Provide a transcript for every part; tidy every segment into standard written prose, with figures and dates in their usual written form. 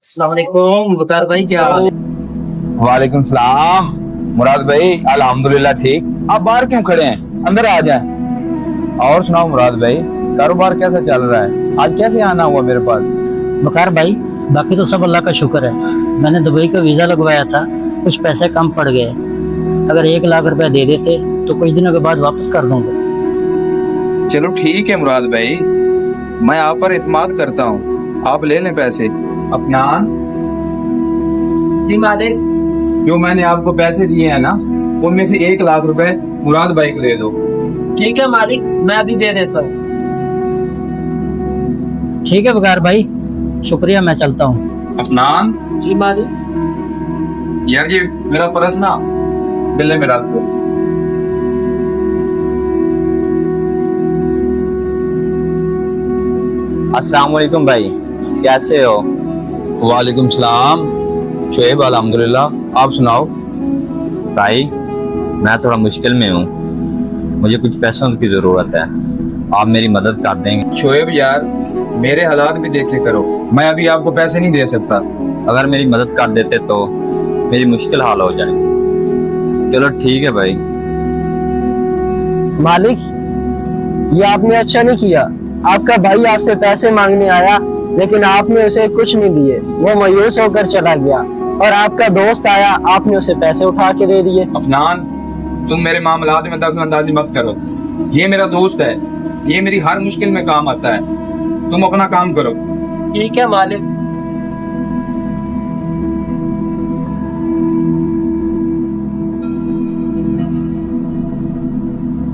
अस्सलाम वालेकुम वकार भाई, क्या हाल है? वालेकुम सलाम। मुराद भाई अल्हम्दुलिल्लाह ठीक। आप बाहर क्यों खड़े हैं, अंदर आ जाएं। और सुनाओ मुराद भाई, कारोबार कैसा चल रहा है? आज कैसे आना हुआ मेरे पास? वकार भाई, बाकी तो सब अल्लाह का शुक्र है। मैंने दुबई का वीजा लगवाया था, कुछ पैसे कम पड़ गए। अगर 1 लाख रुपए दे देते तो कुछ दिनों के बाद वापस कर दूंगा। चलो ठीक है मुराद भाई, मैं आप पर इत्मीनान करता हूँ, आप ले लें पैसे। अपना जी मालिक। जो मैंने आपको पैसे दिए हैं ना, उनमें से 1 लाख रुपए मुराद भाई को दे दो। ठीक है मालिक, मैं अभी दे देता हूँ। ठीक है वकार भाई, शुक्रिया, मैं चलता हूँ। अफनान, जी मालिक। यार ये मेरा फर्ज ना दिल्ली में रख दो। अस्सलाम वालेकुम भाई, कैसे हो? वालेकुम सलाम शोएब, अल्हम्दुलिल्लाह। आप सुनाओ? भाई मैं थोड़ा मुश्किल में हूँ, मुझे कुछ पैसों की ज़रूरत है, आप मेरी मदद कर देंगे? शोएब यार, मेरे हालात भी देखे करो, मैं अभी आपको पैसे नहीं दे सकता। अगर मेरी मदद कर देते तो मेरी मुश्किल हाल हो जाए। चलो ठीक है भाई। मालिक, ये आपने अच्छा नहीं किया। आपका भाई आपसे पैसे मांगने आया, लेकिन आपने उसे कुछ नहीं दिए। वो मायूस होकर चला गया, और आपका दोस्त आया, आपने उसे पैसे उठा के दे दिए। अफनान, तुम मेरे मामलात में दखल अंदाजी मत करो। ये मेरा दोस्त है, ये मेरी हर मुश्किल में काम आता है। तुम अपना काम करो। ठीक है मालिक।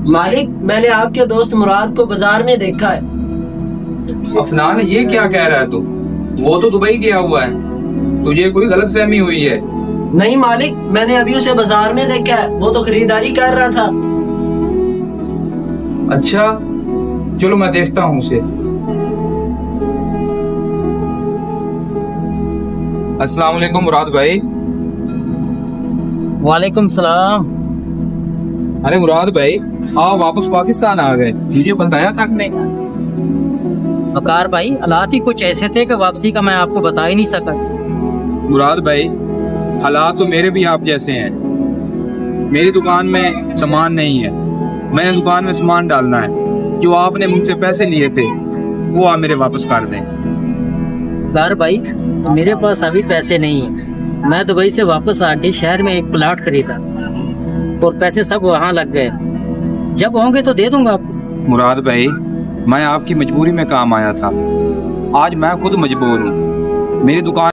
मालिक, मैंने आपके दोस्त मुराद को बाजार में देखा है। अफनान, ये क्या कह रहा है तू? वो तो दुबई गया हुआ है, तुझे कोई गलत फहमी हुई है। नहीं मालिक, मैंने अभी उसे बाजार में देखा है, वो तो खरीदारी कर रहा था। अच्छा चलो मैं देखता हूँ उसे। अस्सलाम वालेकुम मुराद भाई। वालेकुम सलाम। अरे मुराद भाई, आओ वापस पाकिस्तान आ गए, मुझे बताया तक नहीं। वकार भाई, हालात ही कुछ ऐसे थे कि वापसी का मैं आपको बता ही नहीं सका। मुराद भाई, हालात तो मेरे भी आप जैसे हैं। मेरी दुकान में सामान नहीं है, मैंने दुकान में सामान डालना है। जो आपने मुझसे पैसे लिए थे वो आप मेरे वापस कर दें। वकार भाई, मेरे पास अभी पैसे नहीं है। मैं दुबई से वापस आके शहर में एक प्लाट खरीदा और पैसे सब वहाँ लग गए। जब होंगे तो दे दूंगा आपको। मुराद भाई, मैं आपकी मजबूरी में काम आया था, आज मैं खुद मजबूर हूँ। मेरी दुकान